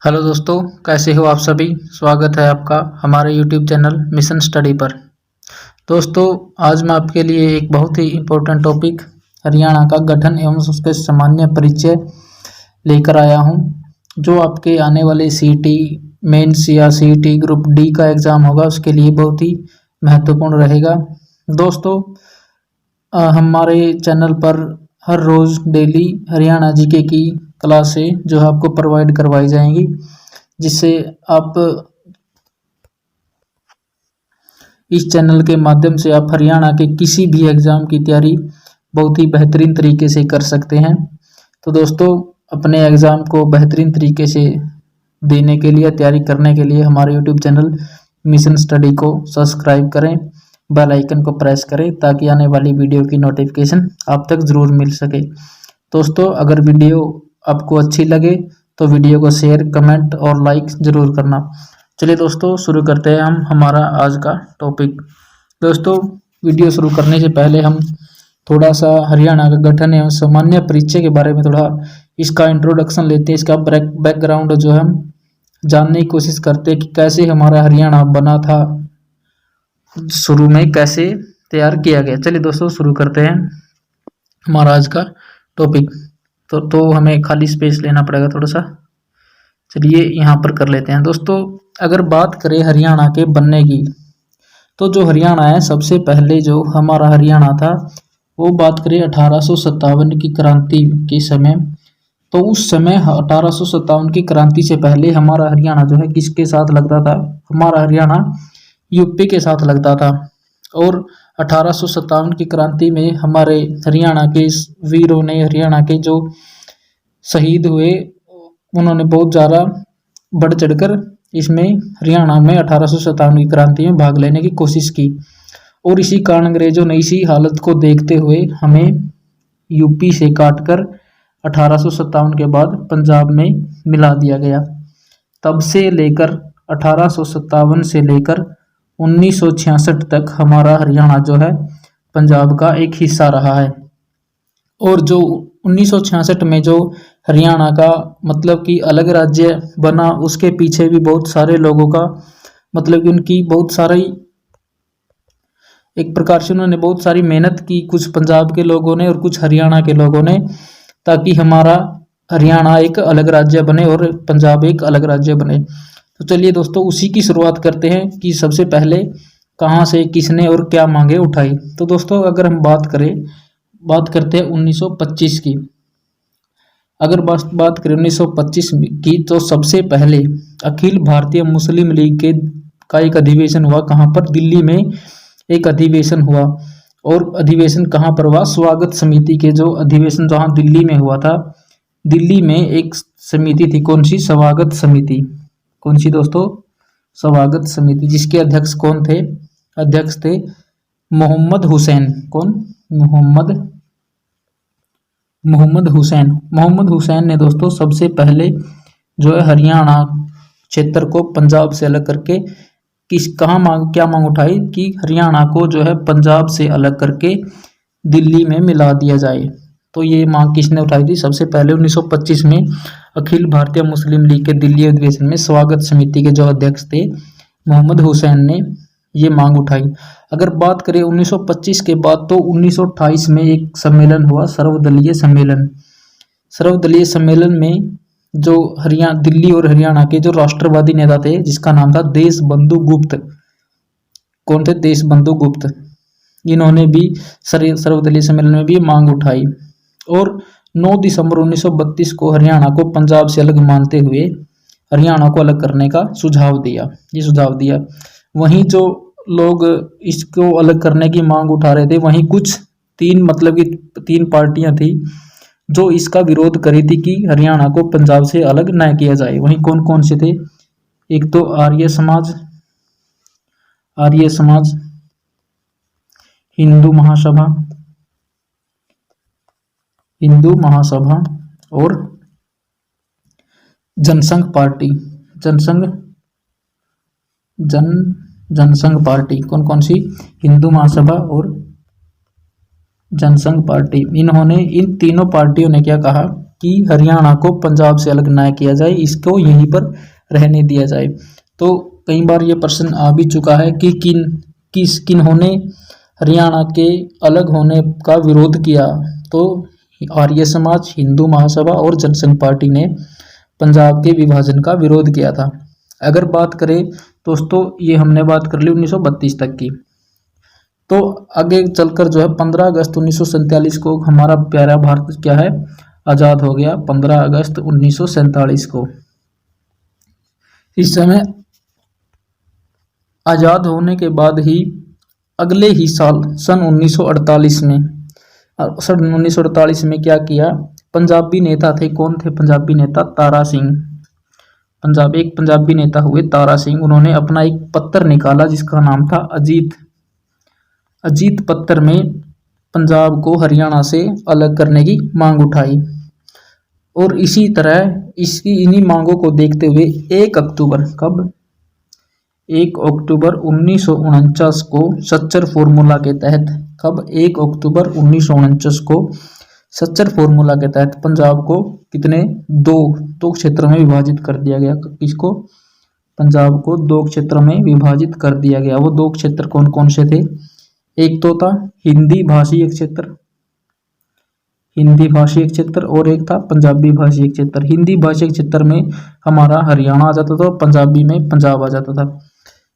Hello दोस्तों, कैसे हो आप सभी। स्वागत है आपका हमारे यूट्यूब चैनल मिशन स्टडी पर। दोस्तों, आज मैं आपके लिए एक बहुत ही इम्पोर्टेंट टॉपिक हरियाणा का गठन एवं उसके सामान्य परिचय लेकर आया हूं, जो आपके आने वाले सीईटी मेंस या सीईटी ग्रुप डी का एग्ज़ाम होगा उसके लिए बहुत ही महत्वपूर्ण रहेगा। दोस्तों, हमारे चैनल पर हर रोज़ डेली हरियाणा जीके की क्लासें जो है आपको प्रोवाइड करवाई जाएंगी, जिससे आप इस चैनल के माध्यम से आप हरियाणा के किसी भी एग्ज़ाम की तैयारी बहुत ही बेहतरीन तरीके से कर सकते हैं। तो दोस्तों, अपने एग्ज़ाम को बेहतरीन तरीके से देने के लिए, तैयारी करने के लिए हमारे यूट्यूब चैनल मिशन स्टडी को सब्सक्राइब करें, बेल आइकन को प्रेस करें ताकि आने वाली वीडियो की नोटिफिकेशन आप तक ज़रूर मिल सके। दोस्तों, अगर वीडियो आपको अच्छी लगे तो वीडियो को शेयर, कमेंट और लाइक ज़रूर करना। चलिए दोस्तों, शुरू करते हैं हम हमारा आज का टॉपिक। दोस्तों, वीडियो शुरू करने से पहले हम थोड़ा सा हरियाणा का गठन एवं सामान्य परिचय के बारे में थोड़ा इसका इंट्रोडक्शन लेते हैं। इसका बैकग्राउंड जो हम जानने की कोशिश करते हैं कि कैसे हमारा हरियाणा बना था, शुरू में कैसे तैयार किया गया। चलिए दोस्तों, शुरू करते हैं हमारा आज का टॉपिक। तो हमें खाली स्पेस लेना पड़ेगा थोड़ा सा। चलिए यहाँ पर कर लेते हैं। दोस्तों, अगर बात करें हरियाणा के बनने की, तो जो हरियाणा है, सबसे पहले जो हमारा हरियाणा था वो बात करें 1857 की क्रांति के समय, तो उस समय 1857 की क्रांति से पहले हमारा हरियाणा जो है किसके साथ लगता था? हमारा हरियाणा यूपी के साथ लगता था। और 1857 की क्रांति में हमारे हरियाणा के वीरों ने, हरियाणा के जो शहीद हुए, उन्होंने बहुत ज़्यादा बढ़ चढ़कर इसमें हरियाणा में 1857 की क्रांति में भाग लेने की कोशिश की। और इसी कारण अंग्रेजों ने इसी हालत को देखते हुए हमें यूपी से काटकर 1857 के बाद पंजाब में मिला दिया गया। तब से लेकर 1857 से लेकर 1966 तक हमारा हरियाणा जो है पंजाब का एक हिस्सा रहा है। और जो 1966 में जो हरियाणा का मतलब कि अलग राज्य बना, उसके पीछे भी बहुत सारे लोगों का मतलब कि उनकी बहुत सारी, एक प्रकार से उन्होंने बहुत सारी मेहनत की, कुछ पंजाब के लोगों ने और कुछ हरियाणा के लोगों ने, ताकि हमारा हरियाणा एक अलग राज्य बने और पंजाब एक अलग राज्य बने। तो चलिए दोस्तों, उसी की शुरुआत करते हैं कि सबसे पहले कहाँ से, किसने और क्या मांगे उठाई। तो दोस्तों, अगर हम बात करते हैं 1925 की। अगर बात करें 1925 की, तो सबसे पहले अखिल भारतीय मुस्लिम लीग का एक अधिवेशन हुआ। कहाँ पर? दिल्ली में एक अधिवेशन हुआ। और अधिवेशन कहाँ पर हुआ? स्वागत समिति के जो अधिवेशन जहाँ दिल्ली में हुआ था, दिल्ली में एक समिति थी। कौन सी? स्वागत समिति। कौन सी दोस्तों? स्वागत समिति, जिसके अध्यक्ष कौन थे? अध्यक्ष थे मोहम्मद हुसैन। कौन? मोहम्मद हुसैन ने दोस्तों सबसे पहले जो है हरियाणा क्षेत्र को पंजाब से अलग करके क्या मांग उठाई कि हरियाणा को जो है पंजाब से अलग करके दिल्ली में मिला दिया जाए। तो ये मांग किसने उठाई थी? सबसे पहले 1925 में अखिल भारतीय मुस्लिम लीग के दिल्ली अधिवेशन में स्वागत समिति के जो अध्यक्ष थे मोहम्मद हुसैन ने ये मांग उठाई। अगर बात करें 1925 के बाद, तो 1928 में एक सम्मेलन हुआ, सर्वदलीय सम्मेलन। सर्वदलीय सम्मेलन में जो दिल्ली और हरियाणा के जो राष्ट्रवादी नेता थे, जिसका नाम था देशबंधु गुप्त। कौन थे? देशबंधु गुप्त। इन्होंने भी सर्वदलीय सम्मेलन में भी मांग उठाई। और 9 दिसंबर 1932 को हरियाणा को पंजाब से अलग मानते हुए हरियाणा को अलग करने का सुझाव दिया। वहीं जो लोग इसको अलग करने की मांग उठा रहे थे, वहीं कुछ तीन पार्टियां थी जो इसका विरोध करी थी कि हरियाणा को पंजाब से अलग न किया जाए। वहीं कौन कौन से थे? एक तो आर्य समाज, हिंदू महासभा और जनसंघ पार्टी। कौन कौन सी? हिंदू महासभा और जनसंघ पार्टी। इन तीनों पार्टियों ने क्या कहा कि हरियाणा को पंजाब से अलग ना किया जाए, इसको यहीं पर रहने दिया जाए। तो कई बार ये प्रश्न आ भी चुका है कि किन्होंने हरियाणा के अलग होने का विरोध किया। तो आर्य समाज, हिंदू महासभा और जनसंघ पार्टी ने पंजाब के विभाजन का विरोध किया था। अगर बात करें दोस्तों, ये हमने बात कर ली 1932 तक की। तो आगे चलकर जो है 15 अगस्त 1947 को हमारा प्यारा भारत क्या है, आज़ाद हो गया 15 अगस्त 1947 को। इस समय आज़ाद होने के बाद ही अगले ही साल सन 1948 में क्या किया, पंजाबी नेता थे, कौन थे पंजाबी नेता, तारा सिंह। एक पंजाबी नेता हुए तारा सिंह। उन्होंने अपना एक पत्र निकाला जिसका नाम था अजीत पत्र में पंजाब को हरियाणा से अलग करने की मांग उठाई। और इसी तरह इन्हीं मांगों को देखते हुए 1 अक्टूबर 1949 को सच्चर फॉर्मूला के तहत 1 अक्टूबर 1949 को सच्चर फॉर्मूला के तहत पंजाब को कितने दो क्षेत्रों में विभाजित कर दिया गया। किसको, पंजाब को 2 क्षेत्रों में विभाजित कर दिया गया। वो 2 क्षेत्र कौन कौन से थे, एक तो था हिंदी भाषी क्षेत्र और एक था पंजाबी भाषी क्षेत्र। हिंदी भाषी क्षेत्र में हमारा हरियाणा आ जाता था, पंजाबी में पंजाब आ जाता था।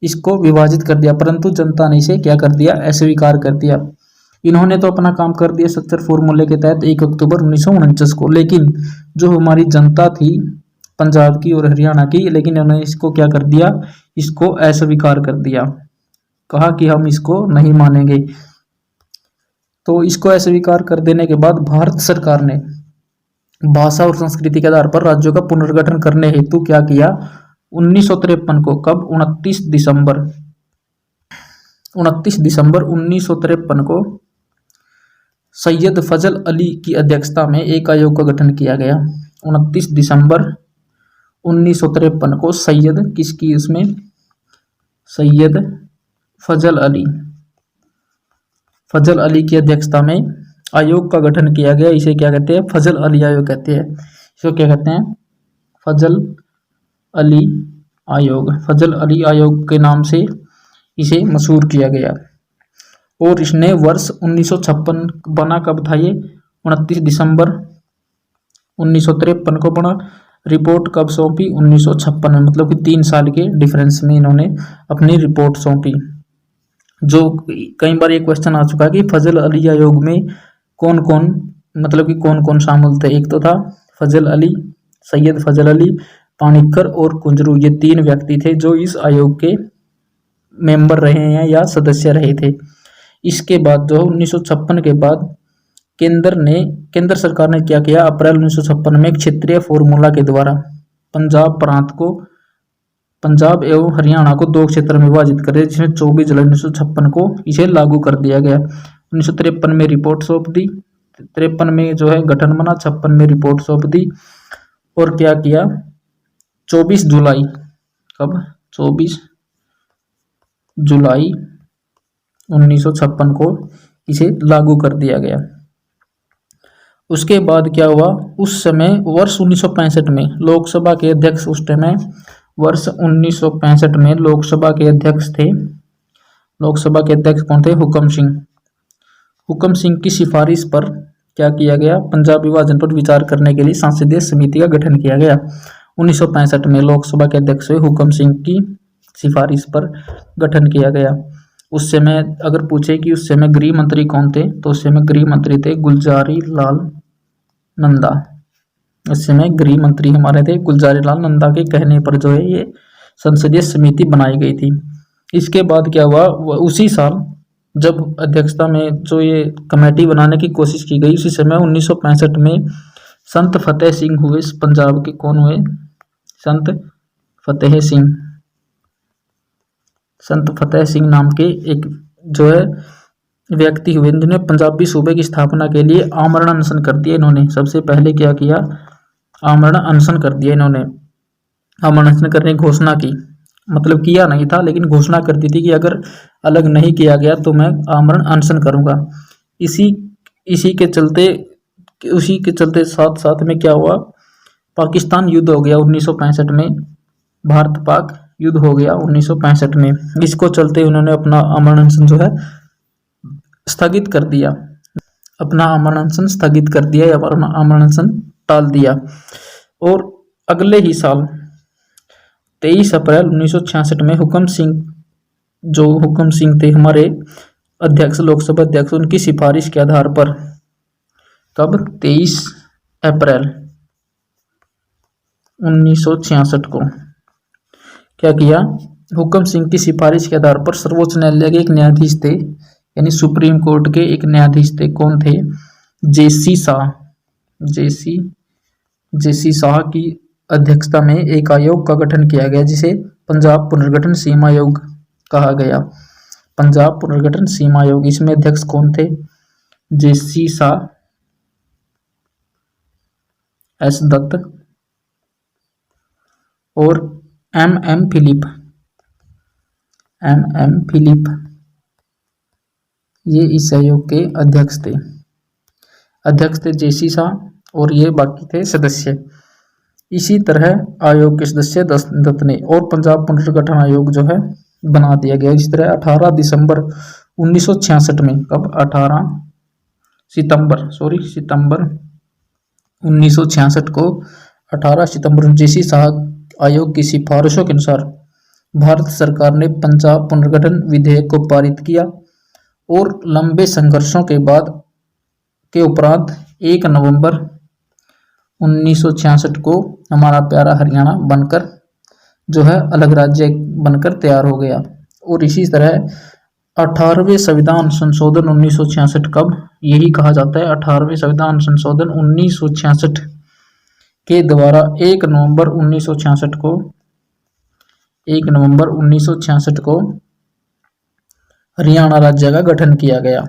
इसको विभाजित कर दिया, परंतु जनता ने इसे क्या कर दिया, अस्वीकार कर दिया। इन्होंने तो अपना काम कर दिया सच्चर फॉर्मूले के तहत 1 अक्टूबर 1949 को, लेकिन जो हमारी जनता थी पंजाब की और हरियाणा की, लेकिन उन्होंने इसको क्या कर दिया, इसको अस्वीकार कर दिया, कहा कि हम इसको नहीं मानेंगे। तो इसको अस्वीकार कर देने के बाद भारत सरकार ने भाषा और संस्कृति के आधार पर राज्यों का पुनर्गठन करने हेतु क्या किया, 1953 को 29 दिसंबर 1953 को सैयद फजल अली की अध्यक्षता में एक आयोग का गठन किया गया। 29 दिसंबर 1953 को सैयद फजल अली की अध्यक्षता में आयोग का गठन किया गया। इसे क्या कहते हैं, फजल अली आयोग कहते हैं। इसको क्या कहते हैं, फजल अली आयोग के नाम से इसे मशहूर किया गया। और इसने वर्ष 1956 बना, कब था ये, 29 दिसंबर 1953 को बना। रिपोर्ट कब सौंपी, 1956 में, मतलब कि 3 साल के डिफरेंस में इन्होंने अपनी रिपोर्ट सौंपी। जो कई बार ये क्वेश्चन आ चुका है कि फजल अली आयोग में कौन कौन शामिल थे। एक तो था सैयद फजल अली, पाणिक्कर और कुंजरू। ये 3 व्यक्ति थे जो इस आयोग के मेंबर रहे हैं या सदस्य रहे थे। इसके बाद जो 1956 के बाद केंद्र सरकार ने क्या किया, अप्रैल 1956 में क्षेत्रीय फॉर्मूला के द्वारा पंजाब प्रांत को, पंजाब एवं हरियाणा को 2 क्षेत्र में विभाजित कर दिया, जिसमें 24 जुलाई 1956 को इसे लागू कर दिया गया। 1953 में रिपोर्ट सौंप दी, 53 में जो है गठन बना, 56 में रिपोर्ट सौंप दी। और क्या किया, 24 जुलाई 1956 को इसे लागू कर दिया गया। उसके बाद क्या हुआ, उस समय वर्ष 1965 में लोकसभा के अध्यक्ष, उस टाइम वर्ष 1965 में लोकसभा के अध्यक्ष कौन थे, हुकम सिंह की सिफारिश पर क्या किया गया, पंजाब विभाजन पर विचार करने के लिए संसदीय समिति का गठन किया गया। 1965 में लोकसभा के अध्यक्ष हुकम सिंह की सिफारिश पर गठन किया गया। उस समय अगर पूछे कि उस समय गृह मंत्री कौन थे, तो उस समय गृह मंत्री थे गुलजारी लाल नंदा। उस समय गृह मंत्री हमारे थे गुलजारी लाल नंदा के कहने पर जो है ये संसदीय समिति बनाई गई थी। इसके बाद क्या हुआ, उसी साल जब अध्यक्षता में जो ये कमेटी बनाने की कोशिश की गई, उसी समय 1965 में संत फतेह सिंह हुए पंजाब के। कौन हुए, संत फतेह सिंह नाम के एक जो है व्यक्ति हुए, जिन्होंने पंजाबी सूबे की स्थापना के लिए आमरण अनशन कर दिया। इन्होंने सबसे पहले क्या किया, आमरण अनशन कर दिया। इन्होंने आमरण अनशन करने की घोषणा की, मतलब किया नहीं था लेकिन घोषणा कर दी थी कि अगर अलग नहीं किया गया तो मैं आमरण अनशन करूंगा। इसी के चलते कि उसी के चलते साथ साथ में क्या हुआ, पाकिस्तान युद्ध हो गया 1965 में, भारत पाक युद्ध हो गया 1965 में। इसको चलते उन्होंने अपना अमर अनशन जो है स्थगित कर दिया, अपना अमर अनशन स्थगित कर दिया या अमर अनशन टाल दिया। और अगले ही साल 23 अप्रैल 1966 में हुकम सिंह थे हमारे अध्यक्ष, लोकसभा अध्यक्ष, उनकी सिफारिश के आधार पर, कब 23 अप्रैल 1966 को क्या किया, हुकम सिंह की सिफारिश के आधार पर सर्वोच्च न्यायालय के एक न्यायाधीश थे, यानी सुप्रीम कोर्ट के एक न्यायाधीश थे, कौन थे, जेसी शाह की अध्यक्षता में एक आयोग का गठन किया गया जिसे पंजाब पुनर्गठन सीमा आयोग कहा गया। पंजाब पुनर्गठन सीमा आयोग, इसमें अध्यक्ष कौन थे, जेसी शाह, एस दत्त और एम फिलिप, ये इस आयोग के अध्यक्ष थे जेसी शाह और ये बाकी थे सदस्य। इसी तरह आयोग के सदस्य दत्त ने और पंजाब पुनर्गठन आयोग जो है बना दिया गया। इस तरह 18 दिसंबर 1966 में, कब, सितंबर 1966 को, 18 सितंबर जेसी शाह आयोग की सिफारिशों के अनुसार भारत सरकार ने पंजाब पुनर्गठन विधेयक को पारित किया और लंबे संघर्षों के उपरांत 1 नवंबर 1966 को हमारा प्यारा हरियाणा बनकर जो है अलग राज्य बनकर तैयार हो गया। और इसी तरह 18वें संविधान संशोधन 1966, कब, यही कहा जाता है 18वें संविधान संशोधन 1966 के द्वारा 1 नवंबर 1966 को हरियाणा राज्य का गठन किया गया।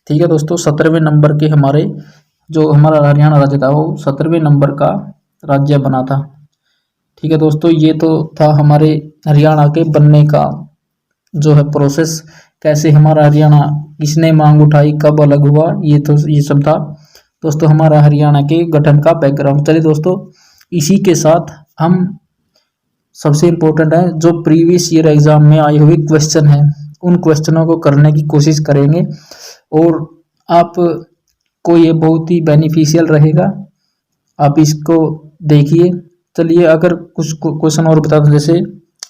ठीक है दोस्तों, 17वें नंबर के हमारा हरियाणा राज्य था वो 17वें नंबर का राज्य बना था। ठीक है दोस्तों, ये तो था हमारे हरियाणा के बनने का जो है प्रोसेस, कैसे हमारा हरियाणा, किसने मांग उठाई, कब अलग हुआ, ये सब था दोस्तों हमारा हरियाणा के गठन का बैकग्राउंड। चलिए दोस्तों, इसी के साथ हम सबसे इम्पोर्टेंट है जो प्रीवियस ईयर एग्जाम में आए हुए क्वेश्चन हैं उन क्वेश्चनों को करने की कोशिश करेंगे और आपको ये बहुत ही बेनिफिशियल रहेगा, आप इसको देखिए। चलिए, अगर कुछ क्वेश्चन और बता दूं, जैसे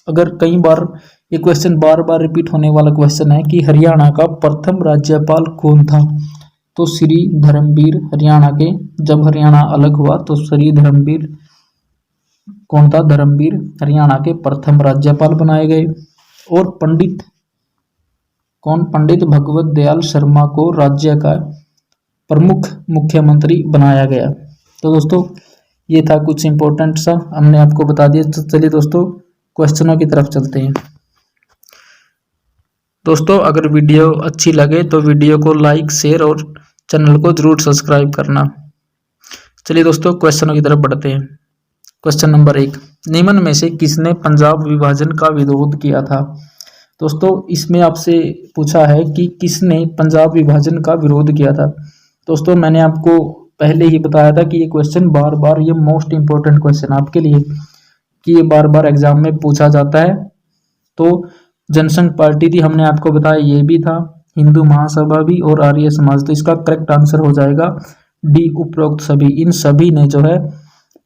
अगर कई बार ये क्वेश्चन बार बार रिपीट होने वाला क्वेश्चन है कि हरियाणा का प्रथम राज्यपाल कौन था, तो श्री धर्मवीर, हरियाणा के जब हरियाणा अलग हुआ तो श्री धर्मवीर कौन था, धर्मवीर हरियाणा के प्रथम राज्यपाल बनाए गए। और पंडित भगवत दयाल शर्मा को राज्य का प्रमुख मुख्यमंत्री बनाया गया। तो दोस्तों ये था कुछ इंपॉर्टेंट सा हमने आपको बता दिया। तो चलिए दोस्तों क्वेश्चनों की तरफ चलते हैं। दोस्तों अगर वीडियो अच्छी लगे तो वीडियो को लाइक, शेयर और चैनल को जरूर सब्सक्राइब करना। चलिए दोस्तों क्वेश्चनों की तरफ बढ़ते हैं। क्वेश्चन नंबर 1, निम्न में से किसने पंजाब विभाजन का विरोध किया था। दोस्तों इसमें आपसे पूछा है कि किसने पंजाब विभाजन का विरोध किया था। दोस्तों मैंने आपको पहले ही बताया था कि ये क्वेश्चन बार बार, ये मोस्ट इंपॉर्टेंट क्वेश्चन आपके लिए कि ये बार बार एग्जाम में पूछा जाता है। तो जनसंघ पार्टी थी, हमने आपको बताया, ये भी था, हिंदू महासभा भी और आर्य समाज। तो इसका करेक्ट आंसर हो जाएगा डी, उपरोक्त सभी। इन सभी ने जो है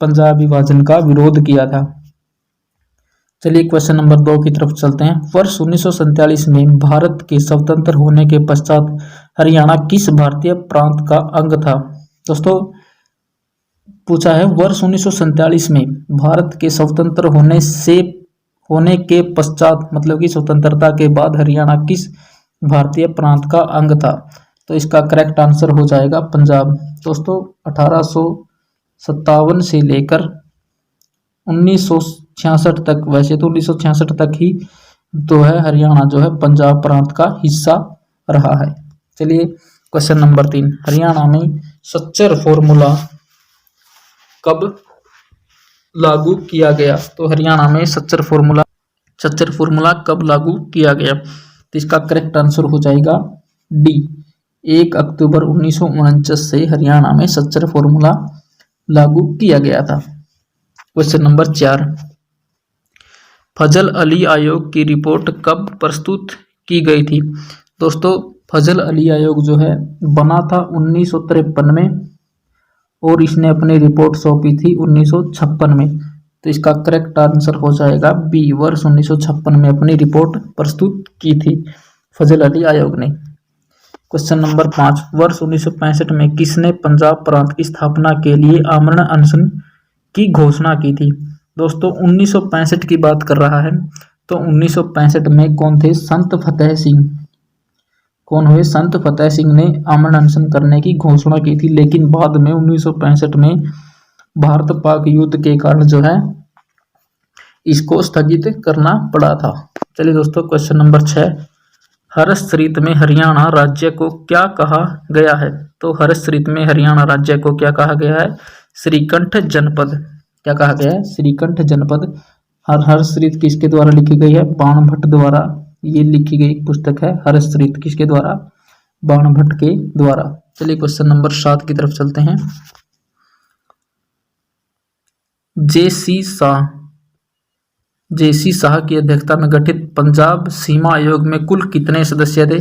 पंजाब विभाजन का विरोध किया था। चलिए क्वेश्चन नंबर 2 की तरफ चलते हैं। वर्ष 1947 में भारत के स्वतंत्र होने के पश्चात हरियाणा किस भारतीय प्रांत का अंग था। दोस्तों पूछा है वर्ष 1947 में भारत के स्वतंत्र होने के पश्चात, मतलब कि स्वतंत्रता के बाद हरियाणा किस भारतीय प्रांत का अंग था। तो इसका करेक्ट आंसर हो जाएगा पंजाब। दोस्तों 1857 से लेकर 1966 तक, वैसे तो 1966 तक ही तो है हरियाणा जो है पंजाब प्रांत का हिस्सा रहा है। चलिए क्वेश्चन नंबर 3, हरियाणा में सच्चर फॉर्मूला कब लागू किया गया। तो हरियाणा में सच्चर फॉर्मूला कब लागू किया गया। तो इसका करेक्ट आंसर हो जाएगा डी, 1 अक्टूबर 1949 से हरियाणा में सच्चर फॉर्मूला लागू किया गया था। क्वेश्चन नंबर 4, फजल अली आयोग की रिपोर्ट कब प्रस्तुत की गई थी? दोस्तों फजल अली आयोग जो है बना था 1953 में और इसने अपनी रिपोर्ट सौंपी थी 1956 में। तो इसका करेक्ट आंसर हो जाएगा बी, वर्ष 1956 में अपनी रिपोर्ट प्रस्तुत की थी फजल अली आयोग ने। क्वेश्चन नंबर 5, वर्ष 1965 में किसने पंजाब प्रांत की स्थापना के लिए आमरण अनशन की घोषणा की थी? दोस्तों 1965 की बात कर रहा है, तो 1965 में कौन थे? संत फतेह सिंह। कौन हुए? संत फतेह सिंह ने आमरण अनशन करने की घोषणा की थी, लेकिन बाद में 1965 में भारत पाक युद्ध के कारण जो है इसको स्थगित करना पड़ा था। चलिए दोस्तों क्वेश्चन नंबर 6, हर्षरीत में हरियाणा राज्य को क्या कहा गया है? तो हर्षरीत में हरियाणा राज्य को क्या कहा गया है? श्रीकंठ जनपद। क्या कहा गया है? श्रीकंठ जनपद। हर्षरीत किसके द्वारा लिखी गई है? बाणभट्ट द्वारा ये लिखी गई पुस्तक है हर्षरीत। किसके द्वारा? बाणभट्ट के द्वारा। चलिए क्वेश्चन नंबर 7 की तरफ चलते हैं। जेसी शाह की अध्यक्षता में गठित पंजाब सीमा आयोग में कुल कितने सदस्य थे?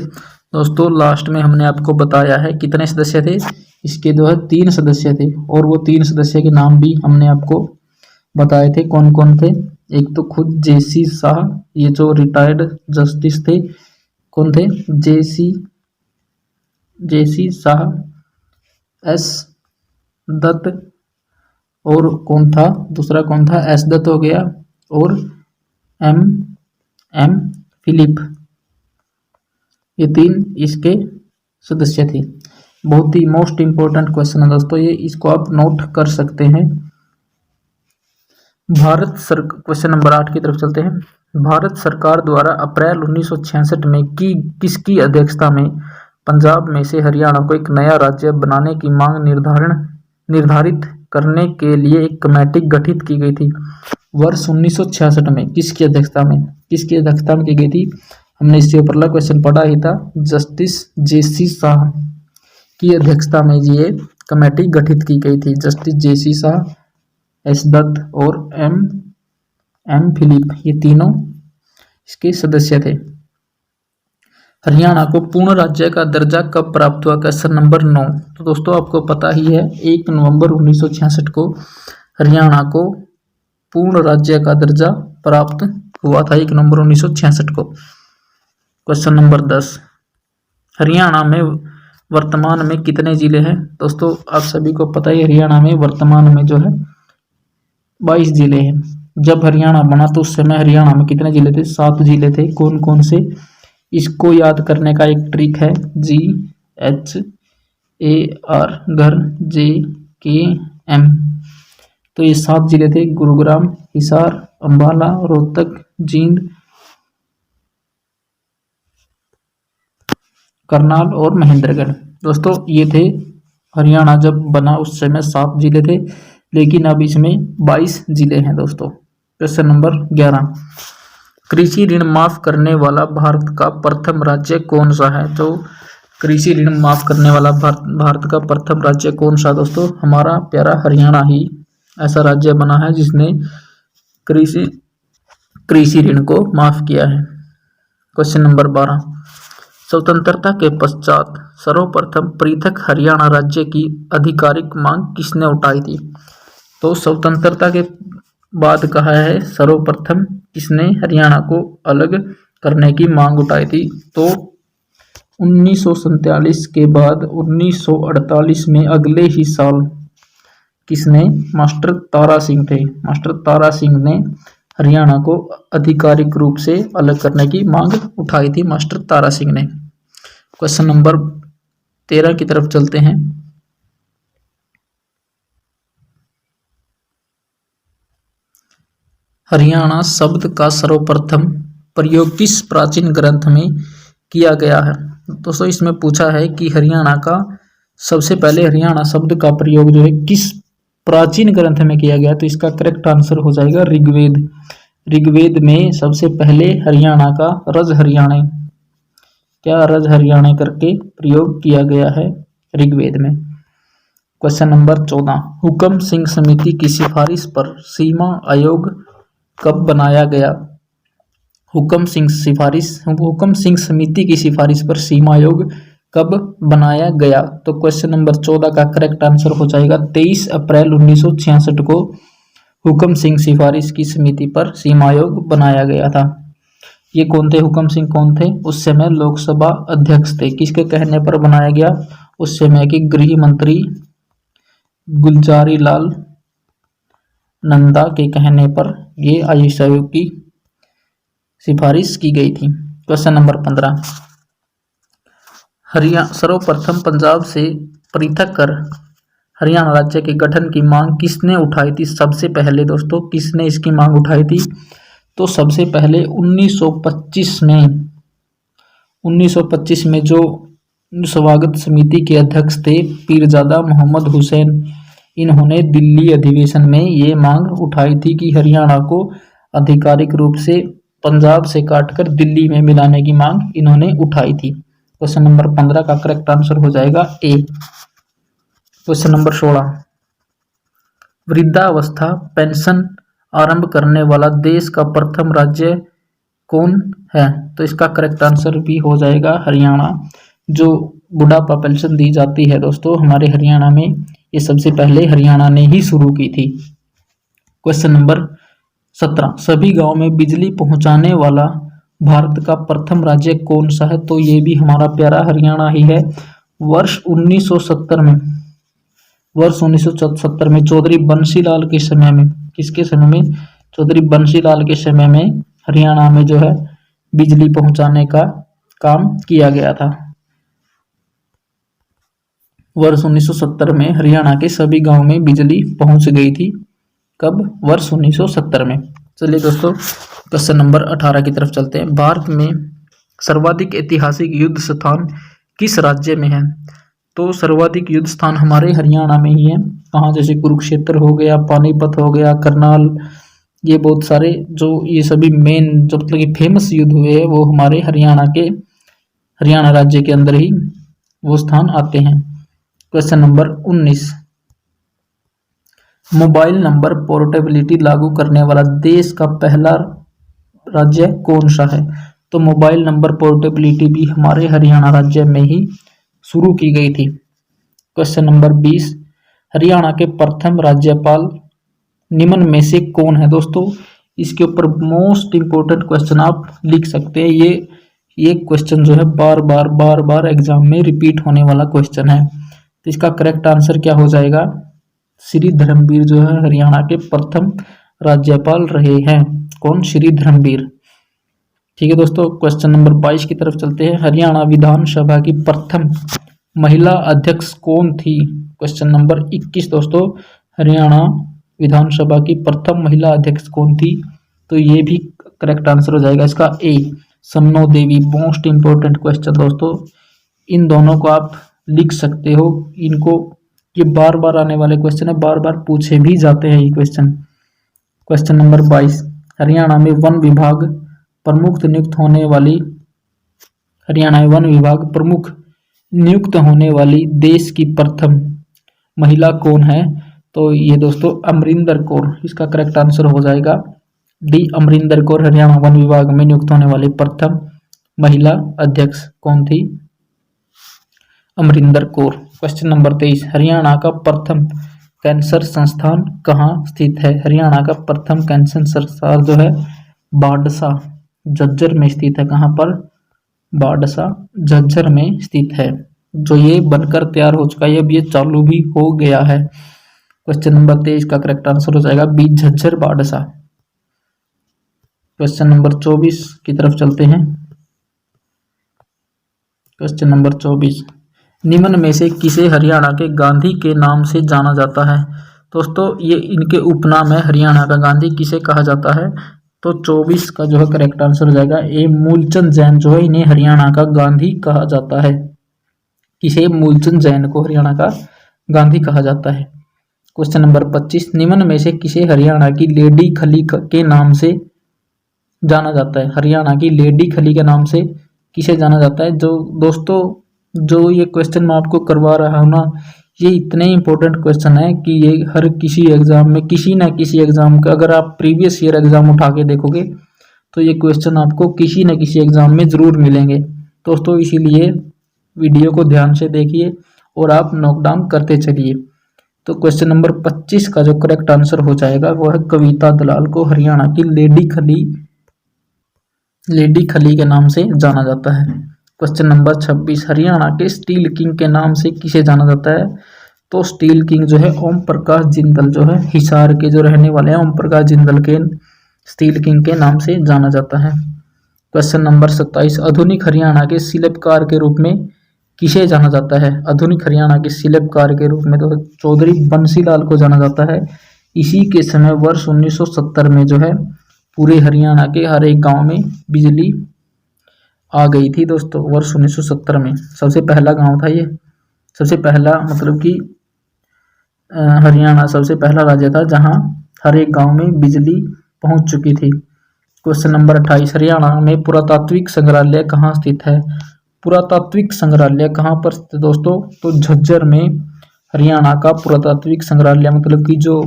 दोस्तों लास्ट में हमने आपको बताया है कितने सदस्य थे। इसके जो है 3 सदस्य थे और वो 3 सदस्य के नाम भी हमने आपको बताए थे कौन कौन थे। एक तो खुद जेसी शाह, ये जो रिटायर्ड जस्टिस थे, कौन थे? जेसी शाह, एस दत्त, और कौन था? दूसरा कौन था? एस दत्त हो गया, और एम फिलिप। ये 3 इसके सदस्य थे। बहुत ही मोस्ट इंपॉर्टेंट क्वेश्चन है दोस्तों ये, इसको आप नोट कर सकते हैं। क्वेश्चन नंबर 8 की तरफ चलते हैं। भारत सरकार द्वारा अप्रैल 1966 में किसकी अध्यक्षता में पंजाब में से हरियाणा को एक नया राज्य बनाने की मांग निर्धारित करने के लिए एक कमेटी गठित की गई थी? वर्ष 1966 में किसकी अध्यक्षता में की गई थी? हमने इससे ऊपरला क्वेश्चन पढ़ा ही था। जस्टिस जेसी शाह की अध्यक्षता में ये कमेटी गठित की गई थी। जस्टिस जेसी शाह, एस दत्त और एम फिलिप, ये तीनों इसके सदस्य थे। हरियाणा को पूर्ण राज्य का दर्जा कब प्राप्त हुआ? Question number 9। तो दोस्तों आपको पता ही है 1 नवंबर 1966 को हरियाणा को पूर्ण राज्य का दर्जा प्राप्त हुआ था, 1 नवंबर 1966 को। क्वेश्चन नंबर 10, हरियाणा में वर्तमान में कितने जिले हैं? दोस्तों आप सभी को पता है हरियाणा में वर्तमान में जो है 22 जिले हैं। जब हरियाणा बना तो उस समय हरियाणा में कितने जिले थे? 7 जिले थे। कौन कौन से? इसको याद करने का एक ट्रिक है, GHAR, घर, JKM। तो ये 7 जिले थे, गुरुग्राम, हिसार, अंबाला, रोहतक, जींद, करनाल और महेंद्रगढ़। दोस्तों ये थे हरियाणा जब बना उस समय 7 जिले थे, लेकिन अब इसमें 22 जिले हैं दोस्तों। क्वेश्चन नंबर 11, कृषि ऋण माफ करने वाला भारत का प्रथम राज्य कौन सा है? तो कृषि ऋण माफ करने वाला भारत का प्रथम राज्य कौन सा? दोस्तों हमारा प्यारा हरियाणा ही ऐसा राज्य बना है जिसने कृषि ऋण को माफ किया है। क्वेश्चन नंबर 12, स्वतंत्रता के पश्चात सर्वप्रथम पृथक हरियाणा राज्य की आधिकारिक मांग किसने उठाई थी? तो स्वतंत्रता के बाद कहा है सर्वप्रथम किसने हरियाणा को अलग करने की मांग उठाई थी? तो 1947 के बाद 1948 में अगले ही साल किसने? मास्टर तारा सिंह थे। मास्टर तारा सिंह ने हरियाणा को आधिकारिक रूप से अलग करने की मांग उठाई थी, मास्टर तारा सिंह ने। क्वेश्चन नंबर 13 की तरफ चलते हैं। हरियाणा शब्द का सर्वप्रथम प्रयोग किस प्राचीन ग्रंथ में किया गया है? दोस्तों इसमें पूछा है कि हरियाणा का सबसे पहले हरियाणा शब्द का प्रयोग जो है किस प्राचीन ग्रंथ में किया गया? तो इसका करेक्ट आंसर हो जाएगा ऋग्वेद में सबसे पहले हरियाणा का रज हरियाणे क्या रज हरियाणा करके प्रयोग किया गया है ऋग्वेद में। क्वेश्चन नंबर 14, हुकम सिंह समिति की सिफारिश पर सीमा आयोग कब बनाया गया। हुकम सिंह समिति की सिफारिश पर सीमा आयोग कब बनाया गया। तो क्वेश्चन नंबर 14 का करेक्ट आंसर हो जाएगा 23 अप्रैल 1966 को हुकम सिंह सिफारिश की समिति पर सीमा आयोग बनाया गया था। ये कौन थे, हुकम सिंह कौन थे, उस समय लोकसभा अध्यक्ष थे। किसके कहने पर बनाया गया, उस समय के गृह मंत्री गुलजारी लाल नंदा के कहने पर ये आयोग की सिफारिश की गई थी। क्वेश्चन नंबर 15, सर्वप्रथम पंजाब से पृथक कर हरियाणा राज्य के गठन की मांग किसने उठाई थी। सबसे पहले दोस्तों किसने इसकी मांग उठाई थी, तो सबसे पहले 1925 में जो स्वागत समिति के अध्यक्ष थे पीरजादा मोहम्मद हुसैन, इन्होंने दिल्ली अधिवेशन में ये मांग उठाई थी कि हरियाणा को आधिकारिक रूप से पंजाब से काटकर दिल्ली में मिलाने की मांग इन्होंने उठाई थी। क्वेश्चन नंबर 15 का करेक्ट आंसर हो जाएगा ए। क्वेश्चन नंबर 16, वृद्धावस्था पेंशन आरंभ करने वाला देश का प्रथम राज्य कौन है। तो इसका करेक्ट आंसर भी हो जाएगा हरियाणा। जो बुढ़ापा पेंशन दी जाती है दोस्तों हमारे हरियाणा में, ये सबसे पहले हरियाणा ने ही शुरू की थी। क्वेश्चन नंबर 17, सभी गांव में बिजली पहुंचाने वाला भारत का प्रथम राज्य कौन सा है। तो ये भी हमारा प्यारा हरियाणा ही है। वर्ष 1970 में चौधरी बंसीलाल के समय में, किसके समय में, चौधरी बंसीलाल के समय में हरियाणा में जो है बिजली पहुंचाने का काम किया गया था। वर्ष 1970 में हरियाणा के सभी गांव में बिजली पहुंच गई थी। कब, वर्ष 1970 में। चलिए दोस्तों क्वेश्चन नंबर 18 की तरफ चलते हैं। भारत में सर्वाधिक ऐतिहासिक युद्ध स्थान किस राज्य में है। तो सर्वाधिक युद्ध स्थान हमारे हरियाणा में ही है। कहाँ, जैसे कुरुक्षेत्र हो गया, पानीपत हो गया, करनाल, ये बहुत सारे जो ये सभी मेन जो मतलब कि फेमस युद्ध हुए हैं वो हमारे हरियाणा राज्य के अंदर ही वो स्थान आते हैं। Question number 19, mobile number portability लागू करने वाला देश का पहला राज्य कौन सा है। तो मोबाइल नंबर पोर्टेबिलिटी भी हमारे हरियाणा राज्य में ही शुरू की गई थी। क्वेश्चन नंबर 20, हरियाणा के प्रथम राज्यपाल निम्न में से कौन है। दोस्तों इसके ऊपर मोस्ट इंपोर्टेंट क्वेश्चन आप लिख सकते हैं। ये क्वेश्चन जो है बार बार एग्जाम में रिपीट होने वाला क्वेश्चन है। तो इसका करेक्ट आंसर क्या हो जाएगा, श्री धर्मवीर जो है हरियाणा के प्रथम राज्यपाल रहे हैं। कौन, श्री धर्मवीर। ठीक है दोस्तों क्वेश्चन नंबर 22 की तरफ चलते हैं। हरियाणा विधानसभा की प्रथम महिला अध्यक्ष कौन थी। क्वेश्चन नंबर 21 दोस्तों, हरियाणा विधानसभा की प्रथम महिला अध्यक्ष कौन थी। तो ये भी करेक्ट आंसर हो जाएगा इसका ए, सन्नो देवी। मोस्ट इंपोर्टेंट क्वेश्चन दोस्तों, इन दोनों को आप लिख सकते हो। इनको ये बार बार आने वाले क्वेश्चन है, बार बार पूछे भी जाते हैं ये क्वेश्चन। क्वेश्चन नंबर 22, हरियाणा में वन विभाग प्रमुख नियुक्त होने वाली देश की प्रथम महिला कौन है। तो ये दोस्तों अमरिंदर कौर, इसका करेक्ट आंसर हो जाएगा डी, अमरिंदर कौर हरियाणा वन विभाग में नियुक्त होने वाली प्रथम महिला अध्यक्ष कौन थी, अमरिंदर कौर। क्वेश्चन नंबर 23, हरियाणा का प्रथम कैंसर संस्थान कहाँ स्थित है। हरियाणा का प्रथम कैंसर संस्थान जो है बाडसा झज्जर में स्थित है। कहाँ पर, बाडसा झज्जर में स्थित है। जो ये बनकर तैयार हो चुका है, अब ये चालू भी हो गया है। क्वेश्चन नंबर 23 का करेक्ट आंसर हो जाएगा B, Jhajjar Badsa. Question number 24 की तरफ चलते हैं। क्वेश्चन नंबर 24, निम्न में से किसे हरियाणा के गांधी के नाम से जाना जाता है। दोस्तों ये इनके उपनाम है, हरियाणा का गांधी किसे कहा जाता है। तो 24 का जो है करेक्ट आंसर हो जाएगा ए, मूलचंद जैन जो है इन्हें हरियाणा का गांधी कहा जाता है। किसे, मूलचंद जैन को हरियाणा का गांधी कहा जाता है। क्वेश्चन नंबर 25, निम्न में से किसे हरियाणा की लेडी खली के नाम से जाना जाता है। हरियाणा की लेडी खली के नाम से किसे जाना जाता है। जो दोस्तों जो ये क्वेश्चन मैं आपको करवा रहा हूँ ना, ये इतने इंपॉर्टेंट क्वेश्चन है कि ये हर किसी एग्जाम में, किसी ना किसी एग्जाम का, अगर आप प्रीवियस ईयर एग्जाम उठा के देखोगे तो ये क्वेश्चन आपको किसी न किसी एग्जाम में ज़रूर मिलेंगे दोस्तों। इसीलिए वीडियो को ध्यान से देखिए और आप नोट डाउन करते चलिए। तो क्वेश्चन नंबर 25 का जो करेक्ट आंसर हो जाएगा वो है कविता दलाल को हरियाणा की लेडी खली के नाम से जाना जाता है। क्वेश्चन नंबर 26 हरियाणा के स्टील किंग के नाम से किसे जाना जाता है। तो स्टील किंग जो है ओम प्रकाश जिंदल जो है हिसार के जो रहने वाले हैं, ओम प्रकाश जिंदल के स्टील किंग के नाम से जाना जाता है। क्वेश्चन नंबर 27 आधुनिक हरियाणा के शिल्पकार के रूप में किसे जाना जाता है। आधुनिक हरियाणा के शिल्पकार के रूप में तो चौधरी बंसीलाल को जाना जाता है। इसी के समय वर्ष 1970 में जो है पूरे हरियाणा के हर एक गांव में बिजली आ गई थी दोस्तों। वर्ष 1970 में सबसे पहला गांव था ये, सबसे पहला मतलब कि हरियाणा सबसे पहला राज्य था जहां हर एक गांव में बिजली पहुंच चुकी थी। क्वेश्चन नंबर 28 हरियाणा में पुरातात्विक संग्रहालय कहाँ स्थित है। पुरातात्विक संग्रहालय कहाँ पर स्थित है दोस्तों। तो झज्जर में हरियाणा का पुरातात्विक संग्रहालय मतलब कि जो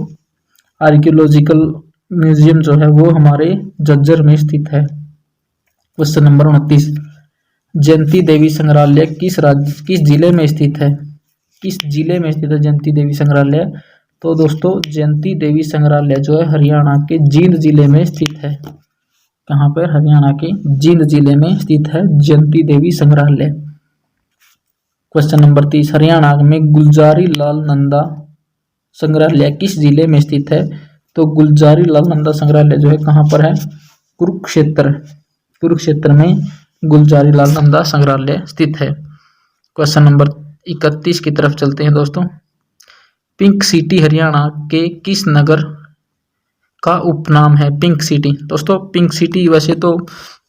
आर्कियोलॉजिकल म्यूजियम जो है वो हमारे झज्जर में स्थित है। क्वेश्चन नंबर 29 जयंती देवी संग्रहालय किस जिले में स्थित है। किस जिले में स्थित है जयंती देवी संग्रहालय। तो दोस्तों जयंती देवी संग्रहालय जो है हरियाणा के जींद जिले में स्थित है। कहाँ पर, हरियाणा के जींद जिले में स्थित है जयंती देवी संग्रहालय। क्वेश्चन नंबर 30 हरियाणा में गुलजारी लाल नंदा संग्रहालय किस जिले में स्थित है। तो गुलजारी लाल नंदा संग्रहालय जो है कहाँ पर है, कुरुक्षेत्र में गुलजारी लाल नंदा संग्रहालय स्थित है। क्वेश्चन नंबर 31 की तरफ चलते हैं दोस्तों। पिंक सिटी हरियाणा के किस नगर का उपनाम है। पिंक सिटी दोस्तों, पिंक सिटी वैसे तो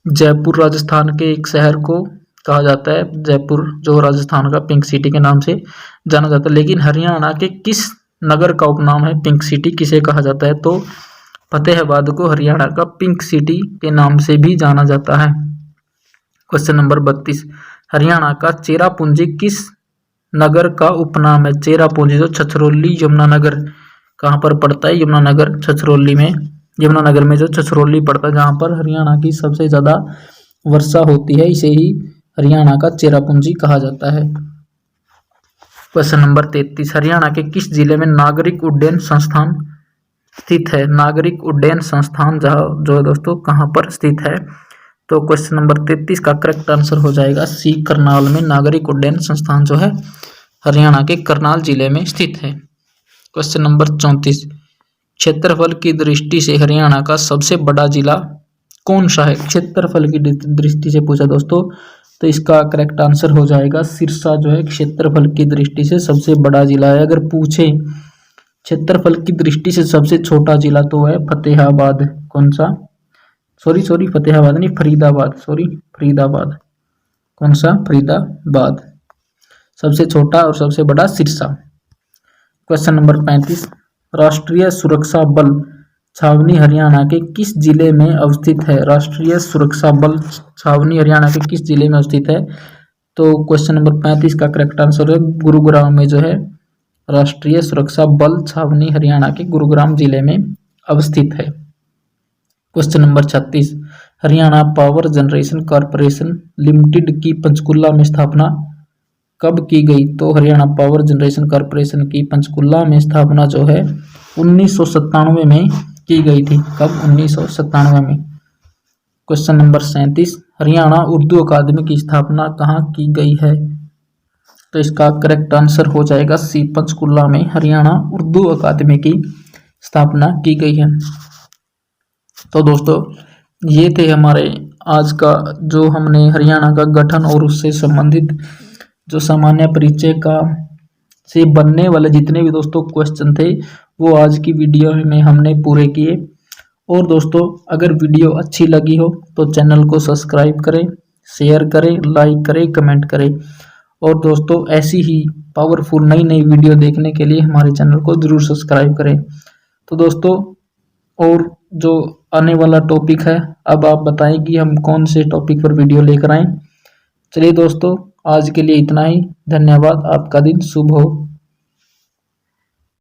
जयपुर राजस्थान के एक शहर को कहा जाता है, जयपुर जो राजस्थान का पिंक सिटी के नाम से जाना जाता है, लेकिन हरियाणा के किस नगर का उपनाम है पिंक सिटी किसे कहा जाता है। तो फतेहाबाद को हरियाणा का पिंक सिटी के नाम से भी जाना जाता है। क्वेश्चन नंबर 32 हरियाणा का चेरापूंजी किस नगर का उपनाम है। चेरापूंजी जो छछरौली यमुनानगर कहाँ पर पड़ता है, यमुनानगर छछरौली में, यमुनानगर में जो छछरौली पड़ता है जहाँ पर हरियाणा की सबसे ज़्यादा वर्षा होती है, इसे ही हरियाणा का चेरापूंजी कहा जाता है। क्वेश्चन नंबर 33 हरियाणा के किस जिले में नागरिक उड्डयन संस्थान स्थित है। नागरिक उड्डयन संस्थान जहाँ जो है दोस्तों कहाँ पर स्थित है। तो क्वेश्चन नंबर 33 का करेक्ट आंसर हो जाएगा सी, करनाल में नागरिक उड्डयन संस्थान जो है हरियाणा के करनाल जिले में स्थित है। क्वेश्चन नंबर 34 क्षेत्रफल की दृष्टि से हरियाणा का सबसे बड़ा जिला कौन सा है। क्षेत्रफल की दृष्टि से पूछा दोस्तों, तो इसका करेक्ट आंसर हो जाएगा सिरसा जो है क्षेत्रफल की दृष्टि से सबसे बड़ा जिला है। अगर पूछे क्षेत्रफल की दृष्टि से सबसे छोटा जिला तो है फतेहाबाद। कौन सा, सॉरी फतेहाबाद नहीं, फरीदाबाद। कौन सा, फरीदाबाद। सबसे छोटा और सबसे बड़ा सिरसा। क्वेश्चन नंबर 35 राष्ट्रीय सुरक्षा बल छावनी हरियाणा के किस जिले में अवस्थित है। राष्ट्रीय सुरक्षा बल छावनी हरियाणा के किस जिले में अवस्थित है। तो क्वेश्चन नंबर 35 का करेक्ट आंसर है गुरुग्राम में जो है राष्ट्रीय सुरक्षा बल छावनी हरियाणा के गुरुग्राम जिले में अवस्थित है। Question number 36 Haryana power generation corporation limited की पंचकुला में स्थापना कब की गई। तो हरियाणा पावर जनरेशन कॉरपोरेशन की पंचकुला में स्थापना जो है 1997 में की गई थी। कब, 1997 में। क्वेश्चन नंबर 37 हरियाणा उर्दू अकादमी की स्थापना कहाँ की गई है। तो इसका करेक्ट आंसर हो जाएगा सी, पंचकुला में हरियाणा उर्दू अकादमी की स्थापना की गई है। तो दोस्तों ये थे हमारे आज का जो हमने हरियाणा का गठन और उससे संबंधित जो सामान्य परिचय का से बनने वाले जितने भी दोस्तों क्वेश्चन थे वो आज की वीडियो में हमने पूरे किए। और दोस्तों अगर वीडियो अच्छी लगी हो तो चैनल को सब्सक्राइब करें, शेयर करें, लाइक करें, कमेंट करें। और दोस्तों ऐसी ही पावरफुल नई वीडियो देखने के लिए हमारे चैनल को ज़रूर सब्सक्राइब करें। तो दोस्तों और जो आने वाला टॉपिक है, अब आप बताएं कि हम कौन से टॉपिक पर वीडियो लेकर आएँ। चलिए दोस्तों, आज के लिए इतना ही। धन्यवाद। आपका दिन शुभ हो।